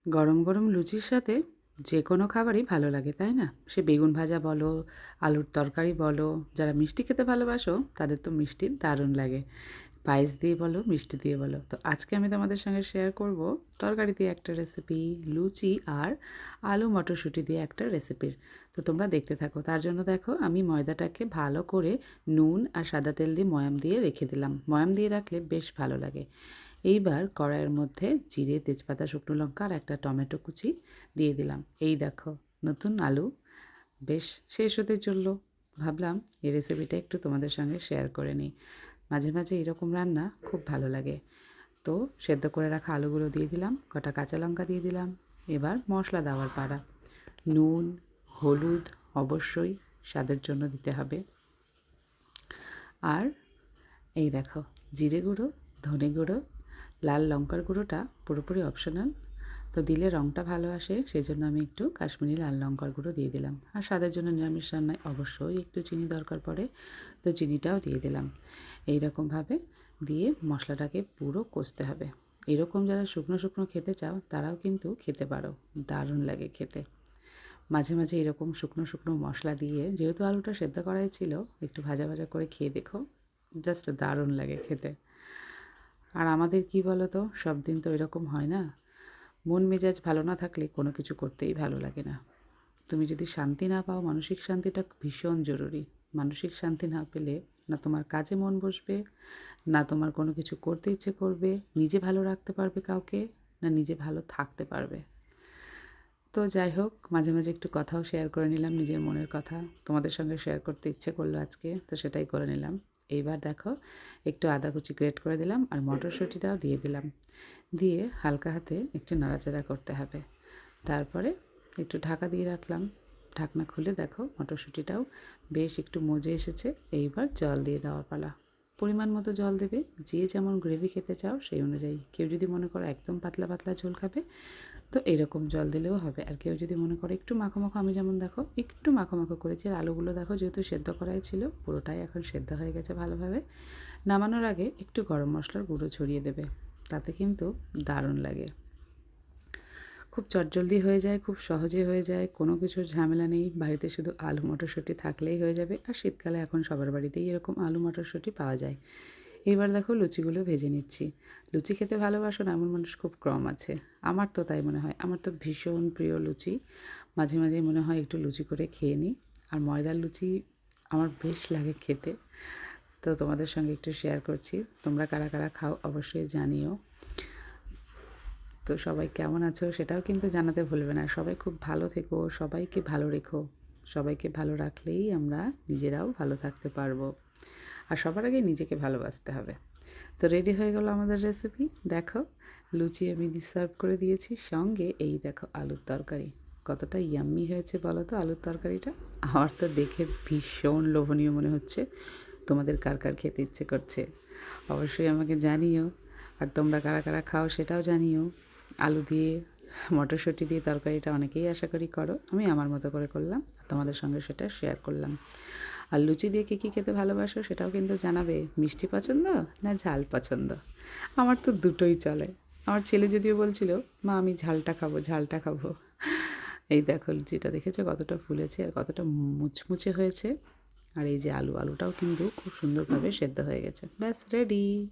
গরম গরম লুচির সাথে যে কোনো খাবারই ভালো লাগে, তাই না? সে বেগুন ভাজা বলো, আলুর তরকারি বলো, যারা মিষ্টি খেতে ভালোবাসো তাদের তো মিষ্টি দারুণ লাগে। পায়েস দিয়ে বলো, মিষ্টি দিয়ে বলো। তো আজকে আমি তোমাদের সঙ্গে শেয়ার করব তরকারি দিয়ে একটা রেসিপি, লুচি আর আলু মটরশুঁটি দিয়ে একটা রেসিপির। তো তোমরা দেখতে থাকো। তার জন্য দেখো আমি ময়দাটাকে ভালো করে নুন আর সাদা তেল দিয়ে ময়াম দিয়ে রেখে দিলাম। ময়াম দিয়ে রাখলে বেশ ভালো লাগে। এইবার কড়াইয়ের মধ্যে জিরে, তেজপাতা, শুকনো লঙ্কা আর একটা টমেটো কুচি দিয়ে দিলাম। এই দেখো নতুন আলু বেশ শেষ হতে চললো। ভাবলাম এই রেসিপিটা একটু তোমাদের সঙ্গে শেয়ার করে নিই। মাঝে মাঝে এরকম রান্না খুব ভালো লাগে। তো সেদ্ধ করে রাখা আলুগুলো দিয়ে দিলাম, কটা কাঁচা লঙ্কা দিয়ে দিলাম। এবার মশলা দেওয়ার পালা। নুন, হলুদ অবশ্যই স্বাদের জন্য দিতে হবে। আর এই দেখো জিরে গুঁড়ো, ধনে গুঁড়ো, লাল লঙ্কার গুঁড়োটা পুরোপুরি অপশনাল। তো দিলে রঙটা ভালো আসে, সেই জন্য আমি একটু কাশ্মীরি লাল লঙ্কার গুঁড়ো দিয়ে দিলাম। আর স্বাদের জন্য নিরামিষ রান্নায় অবশ্যই একটু চিনি দরকার পড়ে, তো চিনিটাও দিয়ে দিলাম। এই রকমভাবে দিয়ে মশলাটাকে পুরো কষতে হবে। এরকম যারা শুকনো শুকনো খেতে চাও তারাও কিন্তু খেতে পারো, দারুণ লাগে খেতে। মাঝে মাঝে এরকম শুকনো শুকনো মশলা দিয়ে, যেহেতু আলুটা সেদ্ধ করাই ছিল, একটু ভাজা ভাজা করে খেয়ে দেখো, জাস্ট দারুণ লাগে খেতে। আর আমাদের কি বলো তো, সব দিন তো এরকম হয় না। মন মেজাজ ভালো না থাকলে কোনো কিছু করতেই ভালো লাগে না। তুমি যদি শান্তি না পাও, মানসিক শান্তিটা ভীষণ জরুরি। মানসিক শান্তি না পেলে না তোমার কাজে মন বসবে, না তোমার কোনো কিছু করতে ইচ্ছে করবে, নিজে ভালো রাখতে পারবে কাউকে, না নিজে ভালো থাকতে পারবে। তো যাই হোক, মাঝে মাঝে একটু কথাও শেয়ার করে নিলাম, নিজের মনের কথা তোমাদের সঙ্গে শেয়ার করতে ইচ্ছে করলো আজকে, তো সেটাই করে নিলাম। এইবার দেখো একটু আদা কুচি গ্রেট করে দিলাম আর মটরশুঁটিটাও দিয়ে দিলাম। দিয়ে হালকা হাতে একটু নাড়াচাড়া করতে হবে। তারপরে একটু ঢাকা দিয়ে রাখলাম। ঢাকনা খুলে দেখো মটরশুঁটিটাও বেশ একটু মজে এসেছে। এইবার জল দিয়ে দেওয়ার পালা। পরিমাণ মতো জল দেবে, যে যেমন গ্রেভি খেতে চাও সেই অনুযায়ী। কেউ যদি মনে করো একদম পাতলা পাতলা ঝোল খাবে, তো এরকম জল দিলেও হবে। আর কেউ যদি মনে করে একটু মাখো মাখো, আমি যেমন দেখো একটু মাখো মাখো করেছি। আর আলুগুলো দেখো যেহেতু সেদ্ধ করাই ছিল, পুরোটাই এখন সেদ্ধ হয়ে গেছে ভালোভাবে। নামানোর আগে একটু গরম মশলার গুঁড়ো ছড়িয়ে দেবে, তাতে কিন্তু দারুণ লাগে। খুব চটজলদি হয়ে যায়, খুব সহজে হয়ে যায়, কোনো কিছুর ঝামেলা নেই। বাড়িতে শুধু আলু মটরশুঁটি থাকলেই হয়ে যাবে। আর শীতকালে এখন সবার বাড়িতেই এরকম আলু মটরশুঁটি পাওয়া যায়। এইবার দেখো লুচিগুলো ভেজে নিচ্ছি। লুচি খেতে ভালোবাসো না এমন মানুষ খুব কম আছে। আমার তো তাই মনে হয়, আমার তো ভীষণ প্রিয় লুচি। মাঝে মাঝে মনে হয় একটু লুচি করে খেয়ে নিই। আর ময়দার লুচি আমার বেশ লাগে খেতে। তো তোমাদের সঙ্গে একটু শেয়ার করছি। তোমরা কারা কারা খাও অবশ্যই জানিও। তো সবাই কেমন আছো সেটাও কিন্তু জানাতে ভুলবে না। সবাই খুব ভালো থেকো, সবাইকে ভালো রেখো। সবাইকে ভালো রাখলেই আমরা নিজেরাও ভালো থাকতে পারবো। আর সবার আগে নিজেকে ভালোবাসতে হবে। তো রেডি হয়ে গেল আমাদের রেসিপি। দেখো লুচি আমি সার্ভ করে দিয়েছি, সঙ্গে এই দেখো আলুর তরকারি। কতটা ইয়াম্মি হয়েছে বলো তো আলুর তরকারিটা। আমার তো দেখে ভীষণ লোভনীয় মনে হচ্ছে। তোমাদের কার কার খেতে ইচ্ছে করছে অবশ্যই আমাকে জানিও। আর তোমরা কারা কারা খাও সেটাও জানিও। আলু দিয়ে মটরশুঁটি দিয়ে তরকারিটা অনেকেই আশা করি করো, আমি আমার মতো করে করলাম, তোমাদের সঙ্গে সেটা শেয়ার করলাম। আর লুচি দিয়ে কী কী খেতে ভালোবাসো সেটাও কিন্তু জানাবে। মিষ্টি পছন্দ না ঝাল পছন্দ? আমার তো দুটোই চলে। আমার ছেলে যদিও বলছিল, মা আমি ঝালটা খাবো, ঝালটা খাবো। এই দেখো লুচিটা দেখেছো কতটা ফুলেছে আর কতটা মুচমুচে হয়েছে। আর এই যে আলুটাও কিন্তু খুব সুন্দরভাবে সেদ্ধ হয়ে গেছে। ব্যাস রেডি।